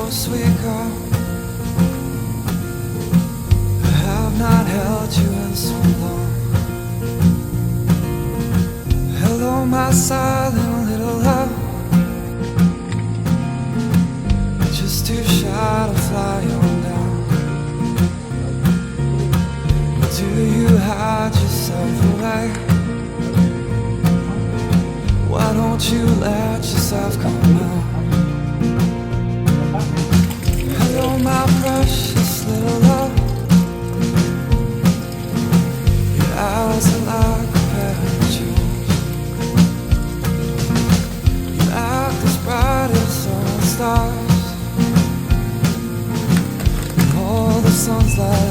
beautiful sweet girl. I have not held you in so long. Hello, my silent little love. Just too shy to fly on down. Do you hide yourself away? Why don't you let yourself come out? Hello, my precious little love. Your eyes are like a pair of jewels. You act as bright as sun stars. And all the suns light